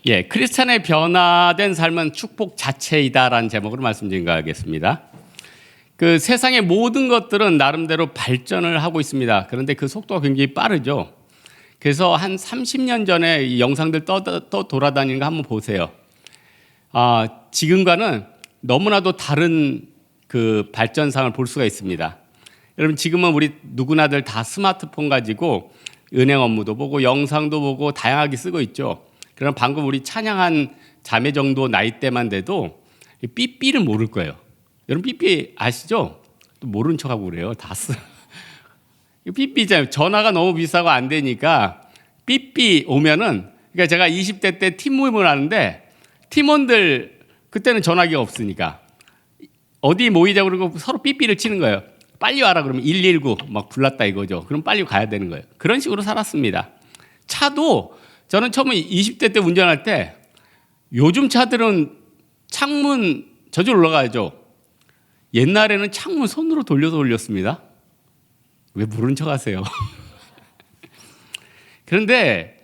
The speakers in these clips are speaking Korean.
크리스찬의 변화된 삶은 축복 자체이다라는 제목으로 말씀드리겠습니다. 그 세상의 모든 것들은 나름대로 발전을 하고 있습니다. 그런데 그 속도가 굉장히 빠르죠. 그래서 한 30년 전에 이 영상들 또 돌아다니는 거 한번 보세요. 지금과는 너무나도 다른 그 발전상을 볼 수가 있습니다. 여러분, 지금은 우리 누구나들 다 스마트폰 가지고 은행 업무도 보고 영상도 보고 다양하게 쓰고 있죠. 그럼 방금 우리 찬양한 자매 정도 나이대만 돼도 삐삐를 모를 거예요. 여러분, 삐삐 아시죠? 또 모른 척하고 그래요. 다 쓰. 삐삐잖아요. 전화가 너무 비싸고 안 되니까 삐삐 오면은, 그러니까 제가 20대 때 팀 모임을 하는데 팀원들 그때는 전화기가 없으니까 어디 모이자고 그러고 서로 삐삐를 치는 거예요. 빨리 와라 그러면 119 막 불렀다 이거죠. 그럼 빨리 가야 되는 거예요. 그런 식으로 살았습니다. 차도 저는 처음에 20대 때 운전할 때 요즘 차들은 창문 저절로 올라가야죠. 옛날에는 창문 손으로 돌려서 올렸습니다. 왜 모른 척 하세요? 그런데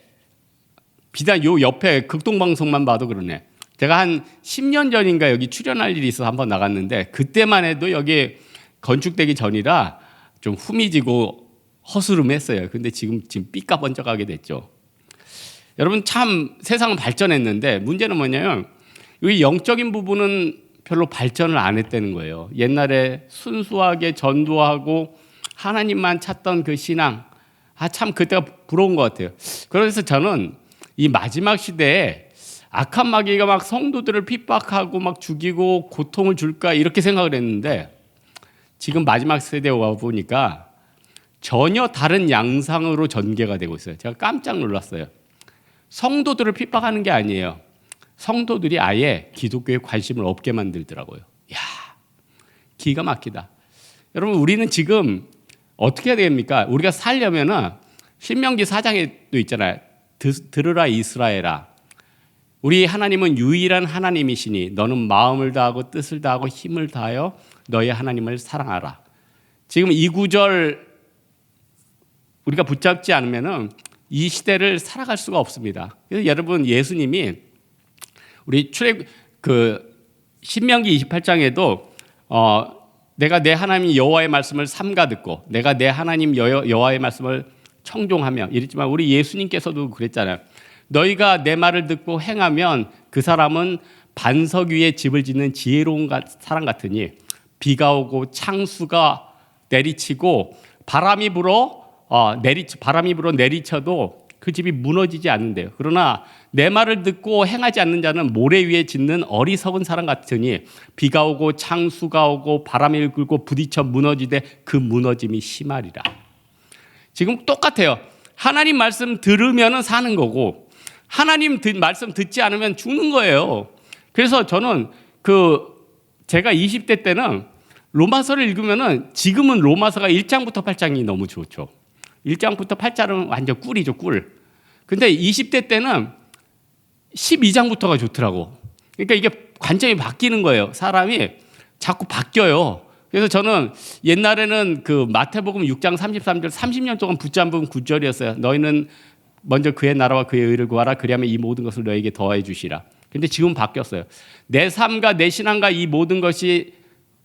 비단 요 옆에 극동방송만 봐도 그러네. 제가 한 10년 전인가 여기 출연할 일이 있어서 한번 나갔는데 그때만 해도 여기 건축되기 전이라 좀 후미지고 허스름했어요. 근데 지금 삐까번쩍하게 됐죠. 여러분, 참 세상은 발전했는데 문제는 뭐냐면 이 영적인 부분은 별로 발전을 안 했다는 거예요. 옛날에 순수하게 전도하고 하나님만 찾던 그 신앙, 참 그때가 부러운 것 같아요. 그래서 저는 이 마지막 시대에 악한 마귀가 막 성도들을 핍박하고 막 죽이고 고통을 줄까 이렇게 생각을 했는데 지금 마지막 세대에 와 보니까 전혀 다른 양상으로 전개가 되고 있어요. 제가 깜짝 놀랐어요. 성도들을 핍박하는 게 아니에요. 성도들이 아예 기독교에 관심을 없게 만들더라고요. 이야, 기가 막히다. 여러분, 우리는 지금 어떻게 해야 됩니까? 우리가 살려면은 신명기 4장에도 있잖아요. 들으라 이스라엘아. 우리 하나님은 유일한 하나님이시니 너는 마음을 다하고 뜻을 다하고 힘을 다하여 너의 하나님을 사랑하라. 지금 이 구절 우리가 붙잡지 않으면은 이 시대를 살아갈 수가 없습니다. 그래서 여러분, 예수님이 우리 신명기 28장에도 내가 내 하나님 여호와의 말씀을 삼가 듣고 내가 내 하나님 여호와의 말씀을 청종하며 이랬지만 우리 예수님께서도 그랬잖아요. 너희가 내 말을 듣고 행하면 그 사람은 반석 위에 집을 짓는 지혜로운 사람 같으니 비가 오고 창수가 내리치고 바람이 불어 내리쳐도 그 집이 무너지지 않는데요. 그러나 내 말을 듣고 행하지 않는 자는 모래 위에 짓는 어리석은 사람 같으니 비가 오고 창수가 오고 바람이 불고 부딪혀 무너지되 그 무너짐이 심하리라. 지금 똑같아요. 하나님 말씀 들으면 사는 거고 하나님 말씀 듣지 않으면 죽는 거예요. 그래서 저는 제가 20대 때는 로마서를 읽으면은 지금은 로마서가 1장부터 8장이 너무 좋죠. 1장부터 8장은 완전 꿀이죠, 꿀. 근데 20대 때는 12장부터가 좋더라고. 그러니까 이게 관점이 바뀌는 거예요. 사람이 자꾸 바뀌어요. 그래서 저는 옛날에는 그 마태복음 6장 33절 30년 동안 붙잡은 구절이었어요. 너희는 먼저 그의 나라와 그의 의를 구하라. 그리하면 이 모든 것을 너에게 더해 주시라. 근데 지금 바뀌었어요. 내 삶과 내 신앙과 이 모든 것이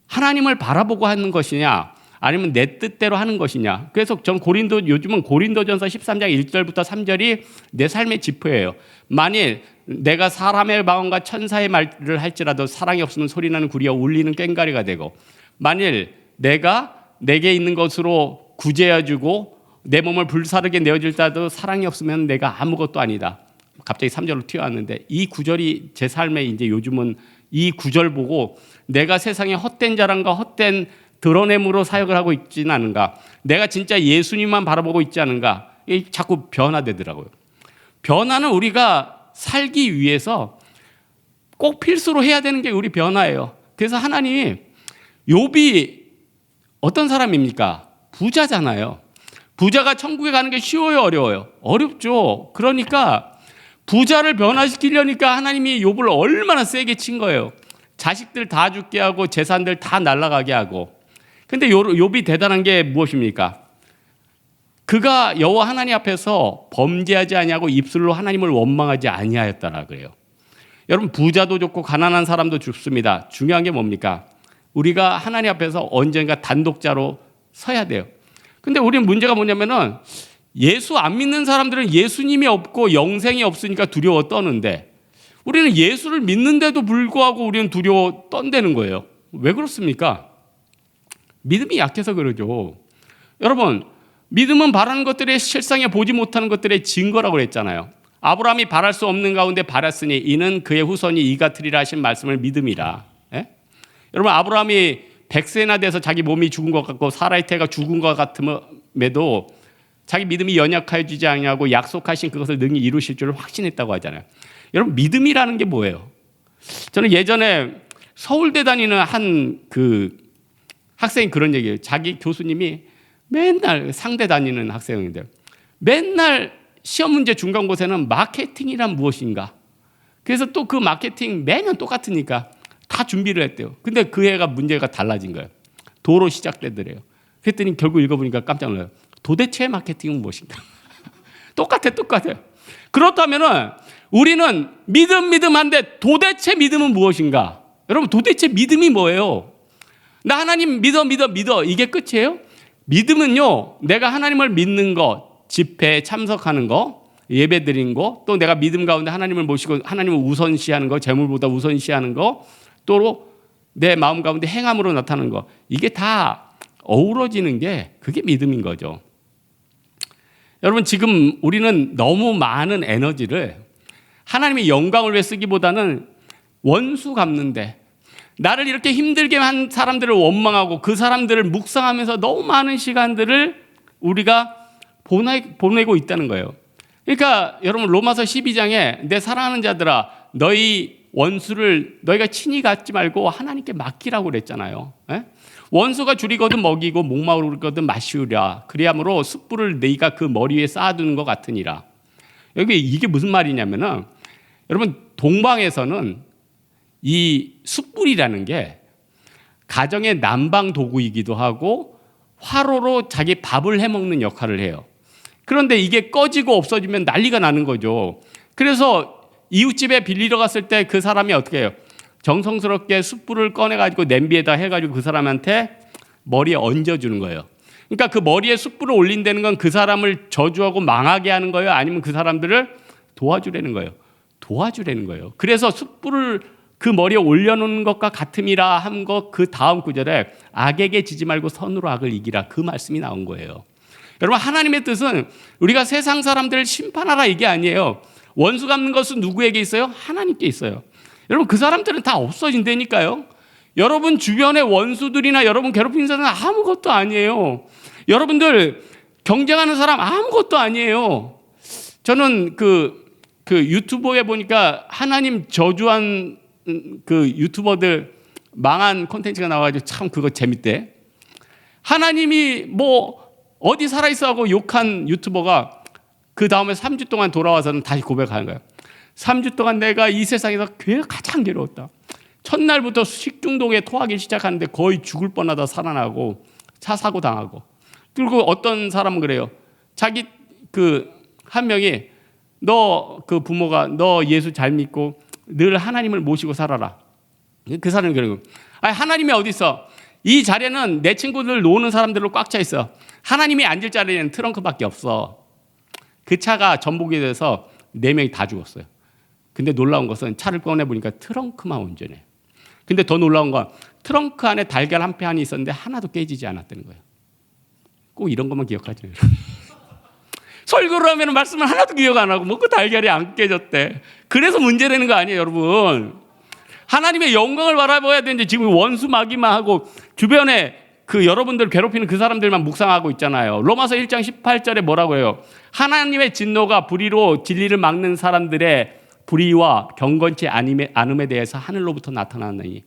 하나님을 바라보고 하는 것이냐 아니면 내 뜻대로 하는 것이냐. 그래서 전 요즘은 고린도전서 13장 1절부터 3절이 내 삶의 지표예요. 만일 내가 사람의 마음과 천사의 말을 할지라도 사랑이 없으면 소리나는 구리와 울리는 꽹과리가 되고 만일 내가 내게 있는 것으로 구제해주고 내 몸을 불사르게 내어질지라도 사랑이 없으면 내가 아무것도 아니다. 갑자기 3절로 튀어왔는데 이 구절이 제 삶에 이제 요즘은 이 구절 보고 내가 세상에 헛된 자랑과 헛된 드러냄으로 사역을 하고 있지는 않은가, 내가 진짜 예수님만 바라보고 있지 않은가, 자꾸 변화되더라고요. 변화는 우리가 살기 위해서 꼭 필수로 해야 되는 게 우리 변화예요. 그래서 하나님이 욥이 어떤 사람입니까? 부자잖아요. 부자가 천국에 가는 게 쉬워요, 어려워요? 어렵죠. 그러니까 부자를 변화시키려니까 하나님이 욥을 얼마나 세게 친 거예요. 자식들 다 죽게 하고 재산들 다 날아가게 하고. 근데 욥이 대단한 게 무엇입니까? 그가 여호와 하나님 앞에서 범죄하지 아니하고 입술로 하나님을 원망하지 아니하였다라 그래요. 여러분, 부자도 좋고 가난한 사람도 좋습니다. 중요한 게 뭡니까? 우리가 하나님 앞에서 언젠가 단독자로 서야 돼요. 근데 우리는 문제가 뭐냐면은 예수 안 믿는 사람들은 예수님이 없고 영생이 없으니까 두려워 떠는데, 우리는 예수를 믿는데도 불구하고 우리는 두려워 떤다는 거예요. 왜 그렇습니까? 믿음이 약해서 그러죠. 여러분, 믿음은 바라는 것들의 실상에 보지 못하는 것들의 증거라고 그랬잖아요. 아브라함이 바랄 수 없는 가운데 바랐으니 이는 그의 후손이 이 같으리라 하신 말씀을 믿음이라. 예? 여러분, 아브라함이 100세나 돼서 자기 몸이 죽은 것 같고 사라의 태가 죽은 것 같음에도 자기 믿음이 연약해지지 않냐고 약속하신 그것을 능히 이루실 줄을 확신했다고 하잖아요. 여러분, 믿음이라는 게 뭐예요? 저는 예전에 서울대 다니는 한 그 학생이 그런 얘기예요. 자기 교수님이 맨날 상대 다니는 학생인데 맨날 시험 문제 중간고사는 마케팅이란 무엇인가? 그래서 또 그 마케팅 매년 똑같으니까 다 준비를 했대요. 근데 그 해가 문제가 달라진 거예요. 도로 시작되더래요. 그랬더니 결국 읽어보니까 깜짝 놀라요. 도대체 마케팅은 무엇인가? 똑같아요. 그렇다면은 우리는 믿음한데 도대체 믿음은 무엇인가? 여러분, 도대체 믿음이 뭐예요? 나 하나님 믿어 이게 끝이에요? 믿음은요, 내가 하나님을 믿는 것, 집회에 참석하는 거, 예배 드리는 거, 또 내가 믿음 가운데 하나님을 모시고 하나님을 우선시하는 거, 재물보다 우선시하는 거, 또 내 마음 가운데 행함으로 나타나는 거, 이게 다 어우러지는 게 그게 믿음인 거죠. 여러분, 지금 우리는 너무 많은 에너지를 하나님의 영광을 위해 쓰기보다는 원수 갚는데, 나를 이렇게 힘들게 한 사람들을 원망하고 그 사람들을 묵상하면서 너무 많은 시간들을 우리가 보내고 있다는 거예요. 그러니까 여러분, 로마서 12장에 내 사랑하는 자들아, 너희 원수를 너희가 친히 갖지 말고 하나님께 맡기라고 그랬잖아요. 에? 원수가 줄이거든 먹이고 목마르거든 마시우랴. 그리하므로 숯불을 너희가 그 머리 위에 쌓아두는 것 같으니라. 여기 이게 무슨 말이냐면은, 여러분, 동방에서는 이 숯불이라는 게 가정의 난방 도구이기도 하고 화로로 자기 밥을 해먹는 역할을 해요. 그런데 이게 꺼지고 없어지면 난리가 나는 거죠. 그래서 이웃집에 빌리러 갔을 때 그 사람이 어떻게 해요? 정성스럽게 숯불을 꺼내가지고 냄비에다 해가지고 그 사람한테 머리에 얹어주는 거예요. 그러니까 그 머리에 숯불을 올린다는 건 그 사람을 저주하고 망하게 하는 거예요? 아니면 그 사람들을 도와주라는 거예요? 도와주라는 거예요. 그래서 숯불을 그 머리에 올려놓는 것과 같음이라 한 것 그 다음 구절에 악에게 지지 말고 선으로 악을 이기라, 그 말씀이 나온 거예요. 여러분, 하나님의 뜻은 우리가 세상 사람들을 심판하라 이게 아니에요. 원수 갚는 것은 누구에게 있어요? 하나님께 있어요. 여러분, 그 사람들은 다 없어진다니까요. 여러분 주변의 원수들이나 여러분 괴롭히는 사람은 아무것도 아니에요. 여러분들 경쟁하는 사람 아무것도 아니에요. 저는 그 유튜버에 보니까 하나님 저주한 그 유튜버들 망한 콘텐츠가 나와가지고 참 그거 재밌대. 하나님이 뭐 어디 살아있어 하고 욕한 유튜버가 그 다음에 3주 동안 돌아와서는 다시 고백하는 거예요. 3주 동안 내가 이 세상에서 가장 괴로웠다. 첫날부터 식중독에 토하기 시작하는데 거의 죽을 뻔하다 살아나고 차 사고 당하고. 그리고 어떤 사람은 그래요. 자기 그 한 명이 너 그 부모가 너 예수 잘 믿고 늘 하나님을 모시고 살아라. 그 사람이 그러고, 아니, 하나님이 어디 있어? 이 자리에는 내 친구들 노는 사람들로 꽉 차 있어. 하나님이 앉을 자리에는 트렁크밖에 없어. 그 차가 전복이 돼서 4명이 다 죽었어요. 근데 놀라운 것은 차를 꺼내보니까 트렁크만 온전해. 근데 더 놀라운 건 트렁크 안에 달걀 한 팩이 있었는데 하나도 깨지지 않았다는 거예요. 꼭 이런 것만 기억하죠. 설교를 하면 말씀을 하나도 기억 안 하고 뭐 그 달걀이 안 깨졌대. 그래서 문제라는 거 아니에요, 여러분. 하나님의 영광을 바라봐야 되는데 지금 원수 마귀만 하고 주변에 그 여러분들 괴롭히는 그 사람들만 묵상하고 있잖아요. 로마서 1장 18절에 뭐라고 해요? 하나님의 진노가 불의로 진리를 막는 사람들의 불의와 경건치 않음에 대해서 하늘로부터 나타났느니.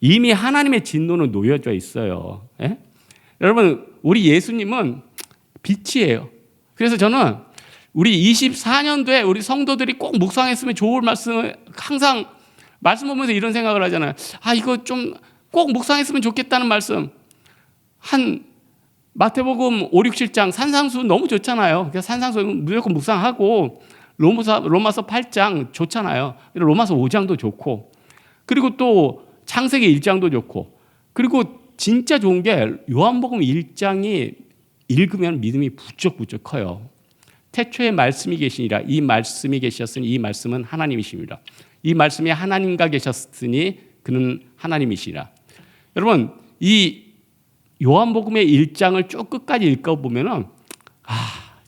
이미 하나님의 진노는 놓여져 있어요. 예? 여러분, 우리 예수님은 빛이에요. 그래서 저는 우리 24년도에 우리 성도들이 꼭 묵상했으면 좋을 말씀을 항상 말씀 보면서 이런 생각을 하잖아요. 아, 이거 좀 꼭 묵상했으면 좋겠다는 말씀. 한 마태복음 5, 6, 7장 산상수 너무 좋잖아요. 그래서 산상수 무조건 묵상하고 로마서 8장 좋잖아요. 로마서 5장도 좋고 그리고 또 창세기 1장도 좋고 그리고 진짜 좋은 게 요한복음 1장이 읽으면 믿음이 부쩍부쩍 커요. 태초에 말씀이 계시니라 이 말씀이 계셨으니 이 말씀은 하나님이십니다. 이 말씀이 하나님과 계셨으니 그는 하나님이시라. 여러분 이 요한복음의 1장을 쭉 끝까지 읽어보면은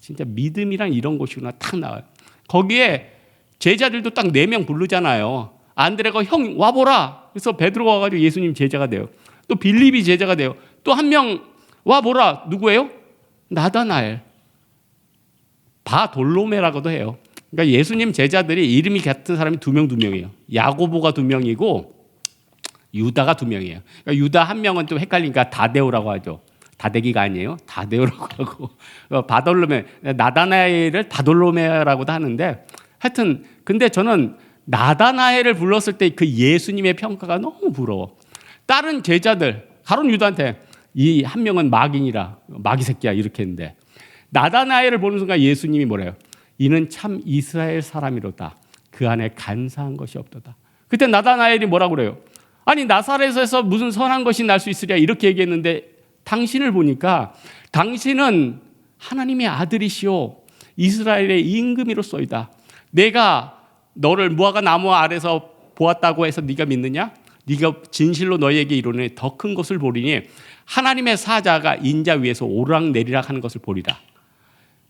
진짜 믿음이란 이런 것이구나 탁 나와요. 거기에 제자들도 딱 4명 부르잖아요. 안드레가 형 와보라. 그래서 베드로가 와가지고 예수님 제자가 돼요. 또 빌립이 제자가 돼요. 또 한 명 와보라. 누구예요? 나다나엘. 바돌로메라고도 해요. 그러니까 예수님 제자들이 이름이 같은 사람이 2명이에요. 야고보가 2명이고 유다가 2명이에요. 그러니까 유다 1명은 좀 헷갈리니까 다데오라고 하죠. 다대기가 아니에요. 다데오라고 하고 바돌로메, 나다나엘을 바돌로메라고도 하는데 하여튼 근데 저는 나다나엘을 불렀을 때 그 예수님의 평가가 너무 부러워. 다른 제자들 가론 유다한테 이 1명은 마귀니라 마귀 새끼야 이렇게 했는데 나다나엘을 보는 순간 예수님이 뭐래요? 이는 참 이스라엘 사람이로다. 그 안에 간사한 것이 없도다. 그때 나다나엘이 뭐라고 그래요? 아니 나사렛에서 무슨 선한 것이 날 수 있으랴 이렇게 얘기했는데 당신을 보니까 당신은 하나님의 아들이시오 이스라엘의 임금이로소이다. 내가 너를 무화과 나무 아래서 보았다고 해서 네가 믿느냐? 네가 진실로 너희에게 이르노니 더 큰 것을 보리니 하나님의 사자가 인자 위에서 오르락내리락 하는 것을 보리라.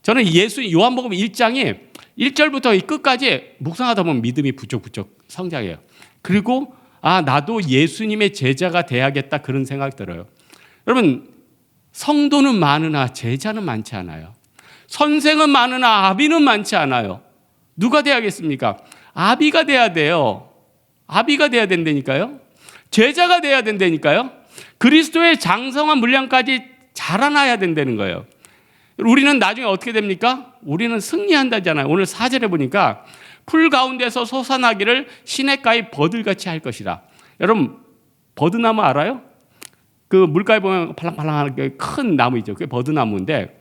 저는 요한복음 1장이 1절부터 이 끝까지 묵상하다 보면 믿음이 부쩍부쩍 성장해요. 그리고 나도 예수님의 제자가 돼야겠다 그런 생각이 들어요. 여러분 성도는 많으나 제자는 많지 않아요. 선생은 많으나 아비는 많지 않아요. 누가 돼야겠습니까? 아비가 돼야 돼요. 아비가 돼야 된다니까요. 제자가 돼야 된다니까요. 그리스도의 장성한 분량까지 자라나야 된다는 거예요. 우리는 나중에 어떻게 됩니까? 우리는 승리한다잖아요. 오늘 4절에 보니까 풀 가운데서 솟아나기를 시냇가의 버들같이 할 것이라. 여러분 버드나무 알아요? 그 물가에 보면 팔랑팔랑하게 큰 나무이죠. 그게 버드나무인데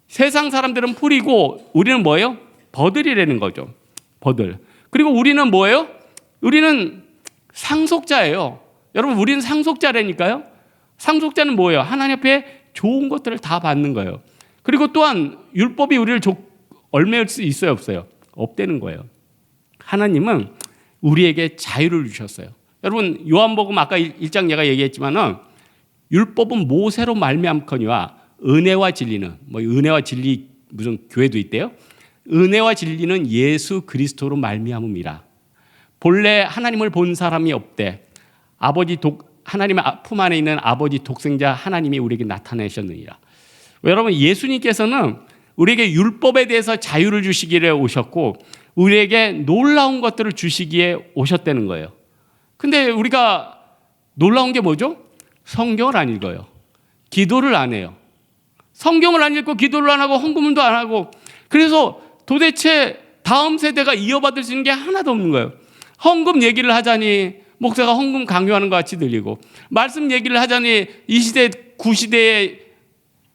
세상 사람들은 풀이고 우리는 뭐예요? 버들이라는 거죠. 버들. 그리고 우리는 뭐예요? 우리는 상속자예요. 여러분 우리는 상속자라니까요. 상속자는 뭐예요? 하나님 앞에 좋은 것들을 다 받는 거예요. 그리고 또한 율법이 우리를 얽매일 수 있어요? 없어요? 없다는 거예요. 하나님은 우리에게 자유를 주셨어요. 여러분 요한복음 아까 1장 내가 얘기했지만은 율법은 모세로 말미암거니와 은혜와 진리는 은혜와 진리 무슨 교회도 있대요. 은혜와 진리는 예수 그리스도로 말미암음이라. 본래 하나님을 본 사람이 없대. 하나님의 품 안에 있는 아버지 독생자 하나님이 우리에게 나타내셨느니라. 여러분 예수님께서는 우리에게 율법에 대해서 자유를 주시기를 오셨고 우리에게 놀라운 것들을 주시기에 오셨다는 거예요. 근데 우리가 놀라운 게 뭐죠? 성경을 안 읽어요. 기도를 안 해요. 성경을 안 읽고 기도를 안 하고 헌금도 안 하고 그래서 도대체 다음 세대가 이어받을 수 있는 게 하나도 없는 거예요. 헌금 얘기를 하자니 목사가 헌금 강요하는 것 같이 들리고 말씀 얘기를 하자니 이 시대 구시대의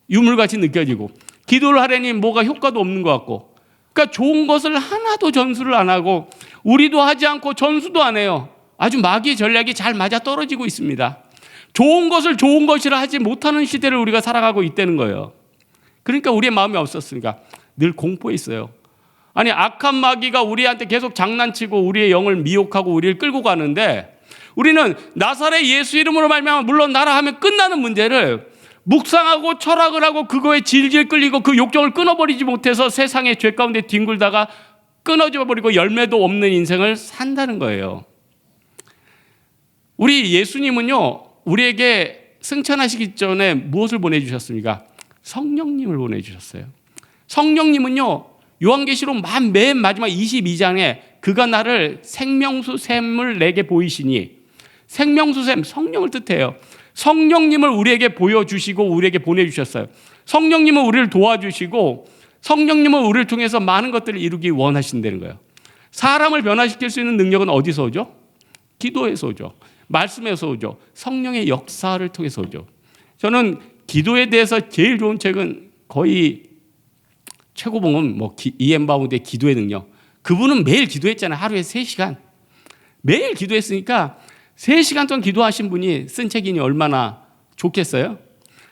유물같이 느껴지고 기도를 하려니 뭐가 효과도 없는 것 같고 그러니까 좋은 것을 하나도 전수를 안 하고 우리도 하지 않고 전수도 안 해요. 아주 마귀의 전략이 잘 맞아 떨어지고 있습니다. 좋은 것을 좋은 것이라 하지 못하는 시대를 우리가 살아가고 있다는 거예요. 그러니까 우리의 마음이 없었으니까 늘 공포에 있어요. 아니 악한 마귀가 우리한테 계속 장난치고 우리의 영을 미혹하고 우리를 끌고 가는데 우리는 나사렛 예수 이름으로 말미암아 물론 나라 하면 끝나는 문제를 묵상하고 철학을 하고 그거에 질질 끌리고 그 욕정을 끊어버리지 못해서 세상의 죄 가운데 뒹굴다가 끊어져 버리고 열매도 없는 인생을 산다는 거예요. 우리 예수님은요 우리에게 승천하시기 전에 무엇을 보내주셨습니까? 성령님을 보내주셨어요. 성령님은요 요한계시록 맨 마지막 22장에 그가 나를 생명수샘을 내게 보이시니 생명수샘 성령을 뜻해요. 성령님을 우리에게 보여주시고 우리에게 보내주셨어요. 성령님은 우리를 도와주시고 성령님은 우리를 통해서 많은 것들을 이루기 원하신다는 거예요. 사람을 변화시킬 수 있는 능력은 어디서 오죠? 기도에서 오죠. 말씀에서 오죠. 성령의 역사를 통해서 오죠. 저는 기도에 대해서 제일 좋은 책은 거의 최고봉은 이엠 바운드의 기도의 능력. 그분은 매일 기도했잖아요. 하루에 3시간. 매일 기도했으니까 3시간 동안 기도하신 분이 쓴 책이니 얼마나 좋겠어요?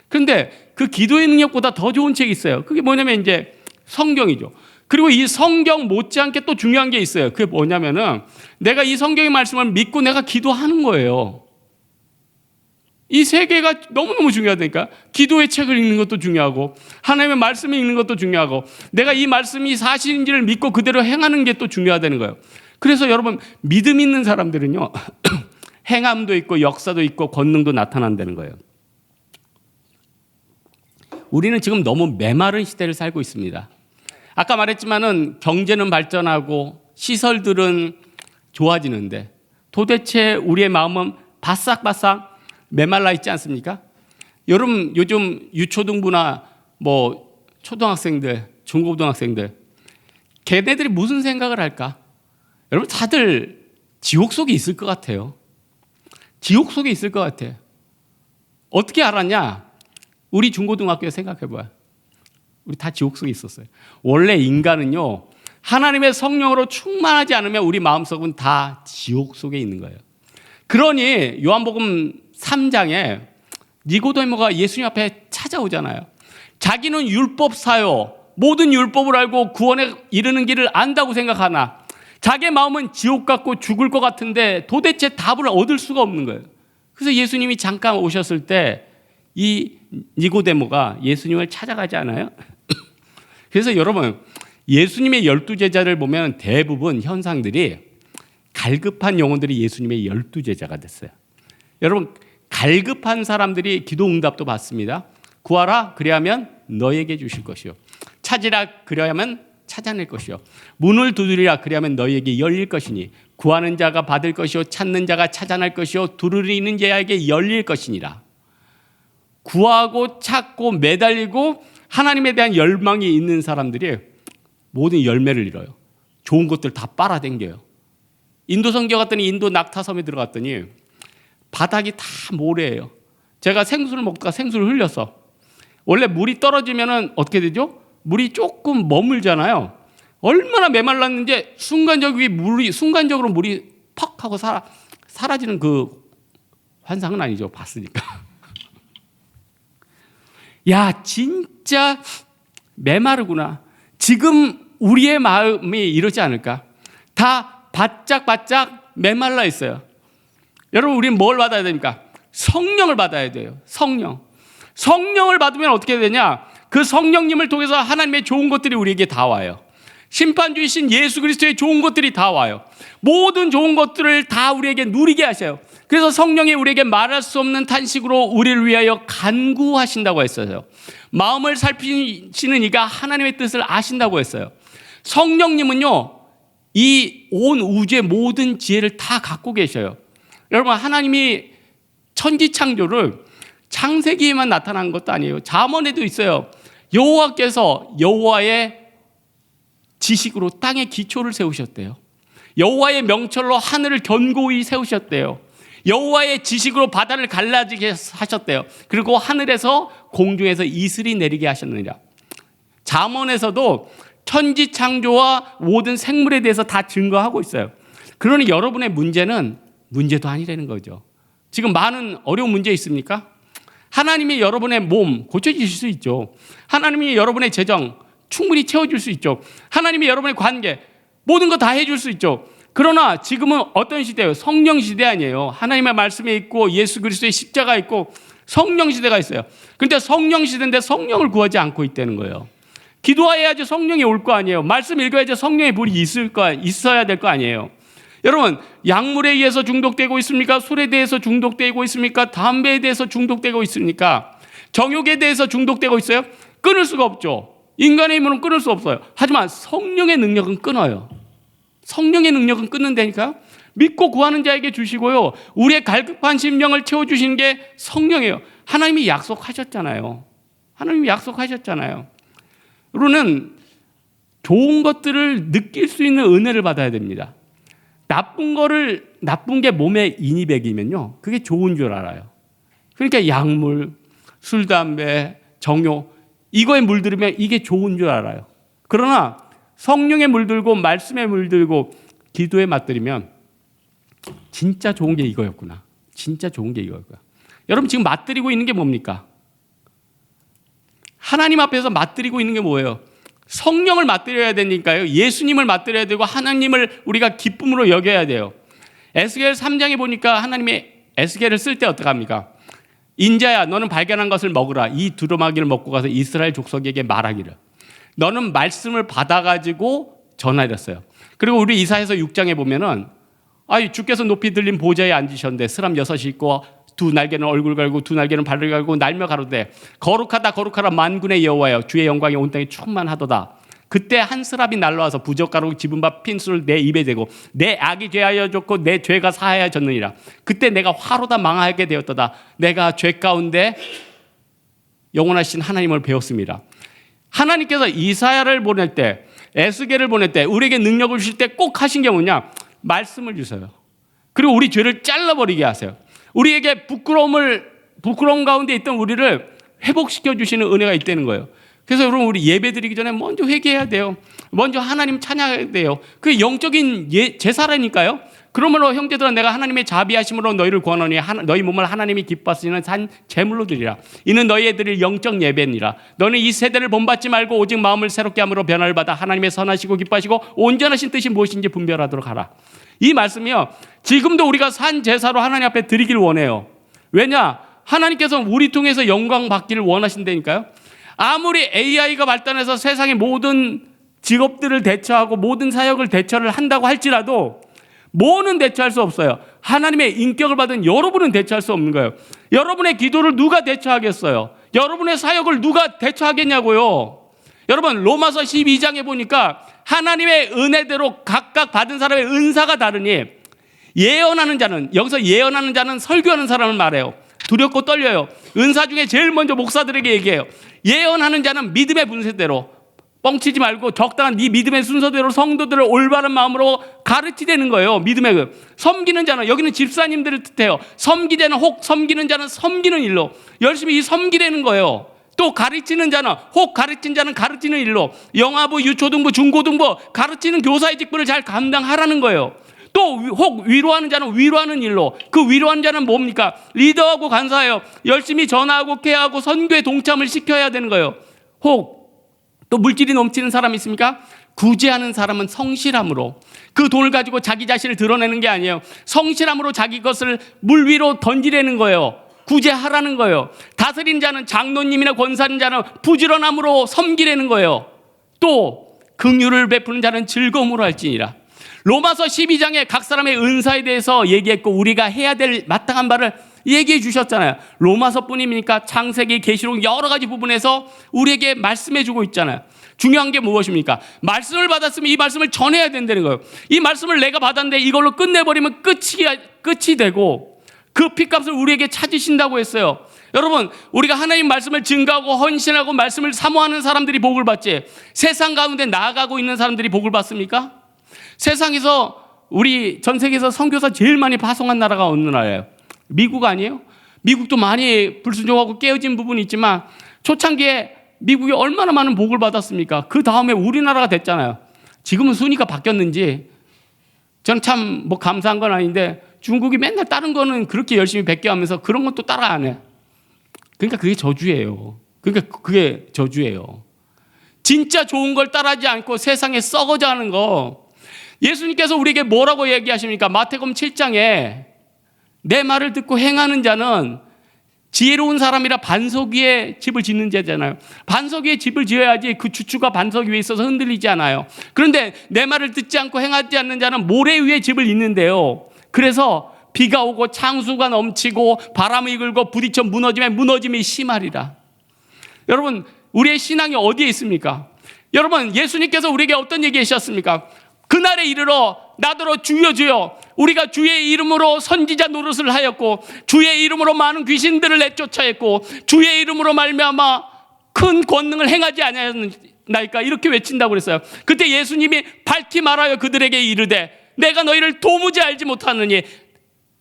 그런데 그 기도의 능력보다 더 좋은 책이 있어요. 그게 뭐냐면 이제 성경이죠. 그리고 이 성경 못지않게 또 중요한 게 있어요. 그게 뭐냐면은 내가 이 성경의 말씀을 믿고 내가 기도하는 거예요. 이 세 개가 너무너무 중요하다니까. 기도의 책을 읽는 것도 중요하고 하나님의 말씀을 읽는 것도 중요하고 내가 이 말씀이 사실인지를 믿고 그대로 행하는 게 또 중요하다는 거예요. 그래서 여러분 믿음 있는 사람들은요 행함도 있고 역사도 있고 권능도 나타난다는 거예요. 우리는 지금 너무 메마른 시대를 살고 있습니다. 아까 말했지만은 경제는 발전하고 시설들은 좋아지는데 도대체 우리의 마음은 바싹바싹 메말라 있지 않습니까? 여러분 요즘 유초등부나 초등학생들, 중고등학생들 걔네들이 무슨 생각을 할까? 여러분 다들 지옥 속에 있을 것 같아요. 지옥 속에 있을 것 같아요. 어떻게 알았냐? 우리 중고등학교 생각해봐요. 우리 다 지옥 속에 있었어요. 원래 인간은요 하나님의 성령으로 충만하지 않으면 우리 마음속은 다 지옥 속에 있는 거예요. 그러니 요한복음 3장에 니고데모가 예수님 앞에 찾아오잖아요. 자기는 율법사요 모든 율법을 알고 구원에 이르는 길을 안다고 생각하나 자기의 마음은 지옥 같고 죽을 것 같은데 도대체 답을 얻을 수가 없는 거예요. 그래서 예수님이 잠깐 오셨을 때 이 니고데모가 예수님을 찾아가지 않아요? 그래서 여러분 예수님의 12제자를 보면 대부분 현상들이 갈급한 영혼들이 예수님의 12제자가 됐어요. 여러분 갈급한 사람들이 기도 응답도 받습니다. 구하라 그리하면 너에게 주실 것이요 찾으라 그리하면 찾아낼 것이요 문을 두드리라 그리하면 너에게 열릴 것이니 구하는 자가 받을 것이요 찾는 자가 찾아낼 것이요 두드리는 자에게 열릴 것이니라. 구하고 찾고 매달리고 하나님에 대한 열망이 있는 사람들이 모든 열매를 이뤄요. 좋은 것들 다 빨아당겨요. 인도 선교 갔더니 인도 낙타섬에 들어갔더니 바닥이 다 모래예요. 제가 생수를 먹다가 생수를 흘렸어. 원래 물이 떨어지면 어떻게 되죠? 물이 조금 머물잖아요. 얼마나 메말랐는지 순간적으로 물이 퍽 하고 사라지는 그 환상은 아니죠. 봤으니까. 야 진짜 메마르구나. 지금 우리의 마음이 이러지 않을까? 다 바짝바짝 메말라 있어요. 여러분 우리는 뭘 받아야 됩니까? 성령을 받아야 돼요. 성령을 받으면 어떻게 되냐? 그 성령님을 통해서 하나님의 좋은 것들이 우리에게 다 와요. 심판주이신 예수 그리스도의 좋은 것들이 다 와요. 모든 좋은 것들을 다 우리에게 누리게 하셔요. 그래서 성령이 우리에게 말할 수 없는 탄식으로 우리를 위하여 간구하신다고 했어요. 마음을 살피시는 이가 하나님의 뜻을 아신다고 했어요. 성령님은요 이 온 우주의 모든 지혜를 다 갖고 계셔요. 여러분 하나님이 천지창조를 창세기에만 나타난 것도 아니에요. 잠언에도 있어요. 여호와께서 여호와의 지식으로 땅의 기초를 세우셨대요. 여호와의 명철로 하늘을 견고히 세우셨대요. 여호와의 지식으로 바다를 갈라지게 하셨대요. 그리고 하늘에서 공중에서 이슬이 내리게 하셨느니라. 잠언에서도 천지 창조와 모든 생물에 대해서 다 증거하고 있어요. 그러니 여러분의 문제는 문제도 아니라는 거죠. 지금 많은 어려운 문제 있습니까? 하나님이 여러분의 몸 고쳐주실 수 있죠. 하나님이 여러분의 재정 충분히 채워줄 수 있죠. 하나님이 여러분의 관계 모든 거 다 해줄 수 있죠. 그러나 지금은 어떤 시대예요? 성령 시대 아니에요. 하나님의 말씀이 있고 예수 그리스도의 십자가 있고 성령 시대가 있어요. 그런데 성령 시대인데 성령을 구하지 않고 있다는 거예요. 기도해야지 성령이 올 거 아니에요. 말씀 읽어야지 성령의 불이 있어야 될 거 아니에요. 여러분 약물에 의해서 중독되고 있습니까? 술에 대해서 중독되고 있습니까? 담배에 대해서 중독되고 있습니까? 정욕에 대해서 중독되고 있어요? 끊을 수가 없죠. 인간의 힘으로는 끊을 수 없어요. 하지만 성령의 능력은 끊어요. 성령의 능력은 끊는다니까. 믿고 구하는 자에게 주시고요. 우리의 갈급한 심령을 채워주시는 게 성령이에요. 하나님이 약속하셨잖아요. 여러분은 좋은 것들을 느낄 수 있는 은혜를 받아야 됩니다. 나쁜 게 몸에 인이 배기면요 그게 좋은 줄 알아요. 그러니까 약물, 술, 담배, 정욕 이거에 물들으면 이게 좋은 줄 알아요. 그러나 성령에 물들고 말씀에 물들고 기도에 맞들이면 진짜 좋은 게 이거였구나. 진짜 좋은 게 이거였구나. 여러분 지금 맞들이고 있는 게 뭡니까? 하나님 앞에서 맞들이고 있는 게 뭐예요? 성령을 맞들여야 되니까요. 예수님을 맞들여야 되고 하나님을 우리가 기쁨으로 여겨야 돼요. 에스겔 3장에 보니까 하나님이 에스겔을 쓸 때 어떡합니까? 인자야 너는 발견한 것을 먹으라. 이 두루마기를 먹고 가서 이스라엘 족속에게 말하기를. 너는 말씀을 받아가지고 전하랬어요. 그리고 우리 이사야서 6장에 보면은 주께서 높이 들린 보좌에 앉으셨는데 사람 6이 있고 두 날개는 얼굴 갈고 두 날개는 발을 갈고 날며 가로되 거룩하다 거룩하다 만군의 여호와여 주의 영광이 온 땅에 충만하도다. 그때 한 스랍이 날라와서 부젓가루 집은 바 핀수를 내 입에 대고 내 악이 죄하여 졌고 내 죄가 사하여 졌느니라. 그때 내가 화로다 망하게 되었도다. 내가 죄 가운데 영원하신 하나님을 배웠습니다. 하나님께서 이사야를 보낼 때 에스겔을 보낼 때 우리에게 능력을 주실 때 꼭 하신 게 뭐냐? 말씀을 주세요. 그리고 우리 죄를 잘라버리게 하세요. 우리에게 부끄러움 가운데 있던 우리를 회복시켜 주시는 은혜가 있다는 거예요. 그래서 여러분 우리 예배 드리기 전에 먼저 회개해야 돼요. 먼저 하나님 찬양해야 돼요. 그게 영적인 제사라니까요. 그러므로 형제들아 내가 하나님의 자비하심으로 너희를 구하노니 너희 몸을 하나님이 기뻐하시는 산 제물로 드리라. 이는 너희의 드릴 영적 예배니라. 너는 이 세대를 본받지 말고 오직 마음을 새롭게 함으로 변화를 받아 하나님의 선하시고 기뻐하시고 온전하신 뜻이 무엇인지 분별하도록 하라. 이 말씀이요. 지금도 우리가 산 제사로 하나님 앞에 드리길 원해요. 왜냐? 하나님께서 우리 통해서 영광 받기를 원하신다니까요. 아무리 AI가 발달해서 세상의 모든 직업들을 대처하고 모든 사역을 대처를 한다고 할지라도 뭐는 대처할 수 없어요. 하나님의 인격을 받은 여러분은 대처할 수 없는 거예요. 여러분의 기도를 누가 대처하겠어요? 여러분의 사역을 누가 대처하겠냐고요. 여러분 로마서 12장에 보니까 하나님의 은혜대로 각각 받은 사람의 은사가 다르니 예언하는 자는, 여기서 예언하는 자는 설교하는 사람을 말해요. 두렵고 떨려요. 은사 중에 제일 먼저 목사들에게 얘기해요. 예언하는 자는 믿음의 분쇄대로 뻥치지 말고 적당한 네 믿음의 순서대로 성도들을 올바른 마음으로 가르치되는 거예요. 믿음의 섬기는 자는, 여기는 집사님들을 뜻해요. 섬기자는 혹 섬기는 자는 섬기는 일로 열심히 섬기려는 거예요. 또 가르치는 자는 혹 가르친 자는 가르치는 일로 영아부, 유초등부, 중고등부 가르치는 교사의 직분을 잘 감당하라는 거예요. 또 혹 위로하는 자는 위로하는 일로, 그 위로하는 자는 뭡니까? 리더하고 간사예요. 열심히 전하고 케어하고 선교에 동참을 시켜야 되는 거예요. 혹 또 물질이 넘치는 사람이 있습니까? 구제하는 사람은 성실함으로, 그 돈을 가지고 자기 자신을 드러내는 게 아니에요. 성실함으로 자기 것을 물 위로 던지려는 거예요. 구제하라는 거예요. 다스린 자는, 장로님이나 권사인 자는 부지런함으로 섬기려는 거예요. 또 긍휼을 베푸는 자는 즐거움으로 할지니라. 로마서 12장에 각 사람의 은사에 대해서 얘기했고 우리가 해야 될 마땅한 바를 얘기해 주셨잖아요. 로마서뿐입니까? 창세기, 계시록 여러 가지 부분에서 우리에게 말씀해 주고 있잖아요. 중요한 게 무엇입니까? 말씀을 받았으면 이 말씀을 전해야 된다는 거예요. 이 말씀을 내가 받았는데 이걸로 끝내버리면 끝이 되고 그 핏값을 우리에게 찾으신다고 했어요. 여러분, 우리가 하나님 말씀을 증거하고 헌신하고 말씀을 사모하는 사람들이 복을 받지, 세상 가운데 나아가고 있는 사람들이 복을 받습니까? 세상에서 우리 전 세계에서 선교사 제일 많이 파송한 나라가 어느 나라예요? 미국 아니에요? 미국도 많이 불순종하고 깨어진 부분이 있지만 초창기에 미국이 얼마나 많은 복을 받았습니까? 그 다음에 우리나라가 됐잖아요. 지금은 순위가 바뀌었는지 저는 참 감사한 건 아닌데 중국이 맨날 다른 거는 그렇게 열심히 베껴하면서 그런 건 또 따라 안 해. 그러니까 그게 저주예요. 그게 저주예요. 진짜 좋은 걸 따라하지 않고 세상에 썩어져 하는 거. 예수님께서 우리에게 뭐라고 얘기하십니까? 마태복음 7장에 내 말을 듣고 행하는 자는 지혜로운 사람이라 반석 위에 집을 짓는 자잖아요. 반석 위에 집을 지어야지 그 주추가 반석 위에 있어서 흔들리지 않아요. 그런데 내 말을 듣지 않고 행하지 않는 자는 모래 위에 집을 잇는데요. 그래서 비가 오고 창수가 넘치고 바람이 불고 부딪혀 무너지면 무너짐이 심하리라. 여러분, 우리의 신앙이 어디에 있습니까? 여러분, 예수님께서 우리에게 어떤 얘기 하셨습니까? 그날에 이르러 나더러 주여 주여, 우리가 주의 이름으로 선지자 노릇을 하였고 주의 이름으로 많은 귀신들을 내쫓아했고 주의 이름으로 말미암아 큰 권능을 행하지 아니하였나이까, 이렇게 외친다고 그랬어요. 그때 예수님이 밝히 말하여 그들에게 이르되 내가 너희를 도무지 알지 못하느니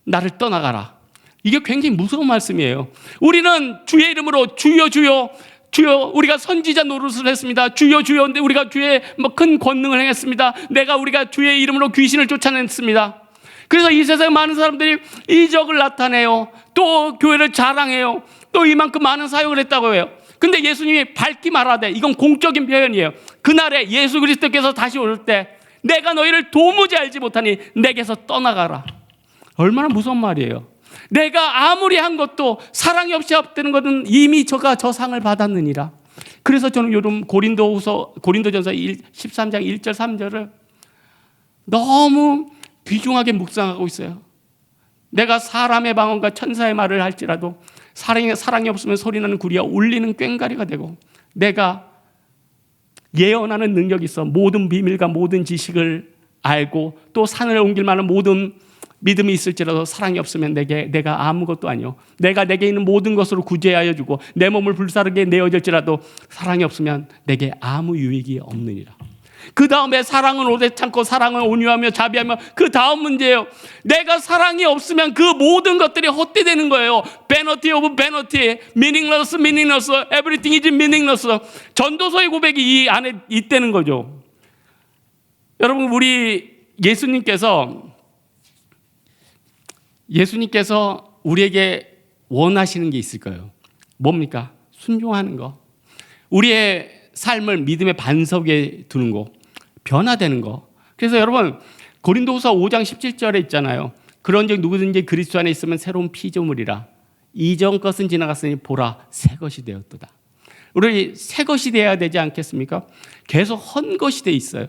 나를 떠나가라. 이게 굉장히 무서운 말씀이에요. 우리는 주의 이름으로 주여 주여 주여, 우리가 선지자 노릇을 했습니다. 주여 주여, 우리가 주의 큰 권능을 행했습니다. 우리가 주의 이름으로 귀신을 쫓아냈습니다. 그래서 이 세상에 많은 사람들이 이적을 나타내요. 또 교회를 자랑해요. 또 이만큼 많은 사역을 했다고 해요. 근데 예수님이 밝히 말하되, 이건 공적인 표현이에요. 그날에 예수 그리스도께서 다시 올 때 내가 너희를 도무지 알지 못하니 내게서 떠나가라. 얼마나 무서운 말이에요. 내가 아무리 한 것도 사랑이 없이 없다는 것은 이미 저가 저 상을 받았느니라. 그래서 저는 요즘 고린도전서 13장 1절 3절을 너무 귀중하게 묵상하고 있어요. 내가 사람의 방언과 천사의 말을 할지라도 사랑이 없으면 소리나는 구리와 울리는 꽹과리가 되고, 내가 예언하는 능력이 있어 모든 비밀과 모든 지식을 알고 또 산을 옮길 만한 모든 믿음이 있을지라도 사랑이 없으면 내가 아무것도 아니요. 내게 있는 모든 것으로 구제하여 주고 내 몸을 불사르게 내어질지라도 사랑이 없으면 내게 아무 유익이 없느니라. 그 다음에 사랑은 오래 참고 사랑은 온유하며 자비하며, 그 다음 문제예요. 내가 사랑이 없으면 그 모든 것들이 헛되되는 거예요. vanity of vanity, meaningless, everything is meaningless. 전도서의 고백이 이 안에 있다는 거죠. 여러분, 우리 예수님께서 우리에게 원하시는 게 있을 거예요. 뭡니까? 순종하는 거. 우리의 삶을 믿음의 반석에 두는 거, 변화되는 거. 그래서 여러분, 고린도후서 5장 17절에 있잖아요. 그런즉 누구든지 그리스도 안에 있으면 새로운 피조물이라. 이전 것은 지나갔으니 보라, 새 것이 되었도다. 우리 새 것이 되어야 되지 않겠습니까? 계속 헌 것이 돼 있어요.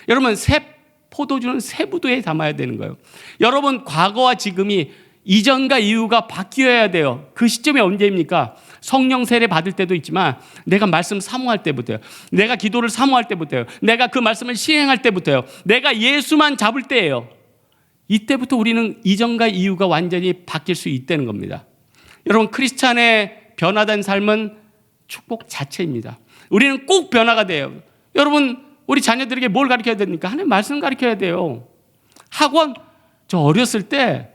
여러분, 새 포도주는 새 부도에 담아야 되는 거예요. 여러분, 과거와 지금이 이전과 이후가 바뀌어야 돼요. 그 시점이 언제입니까? 성령 세례 받을 때도 있지만, 내가 말씀 사모할 때부터요. 내가 기도를 사모할 때부터요. 내가 그 말씀을 시행할 때부터요. 내가 예수만 잡을 때예요. 이때부터 우리는 이전과 이후가 완전히 바뀔 수 있다는 겁니다. 여러분, 크리스찬의 변화된 삶은 축복 자체입니다. 우리는 꼭 변화가 돼요. 여러분, 우리 자녀들에게 뭘 가르쳐야 됩니까? 하나님 말씀 가르쳐야 돼요. 학원, 저 어렸을 때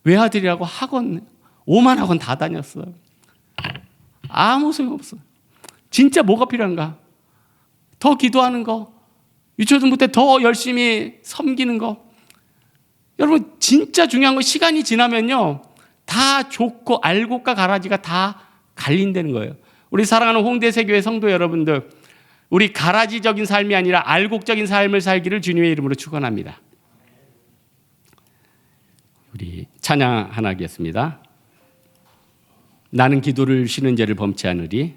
외아들이라고 학원, 5만 학원 다 다녔어요. 아무 소용 없어. 진짜 뭐가 필요한가? 더 기도하는 거, 유초등부 때 더 열심히 섬기는 거. 여러분, 진짜 중요한 건 시간이 지나면요, 다 좋고 알곡과 가라지가 다 갈린다는 거예요. 우리 사랑하는 홍대세교회 성도 여러분들, 우리 가라지적인 삶이 아니라 알곡적인 삶을 살기를 주님의 이름으로 축원합니다. 우리 찬양 하나 하겠습니다. 나는 기도를 쉬는 죄를 범치 않으리.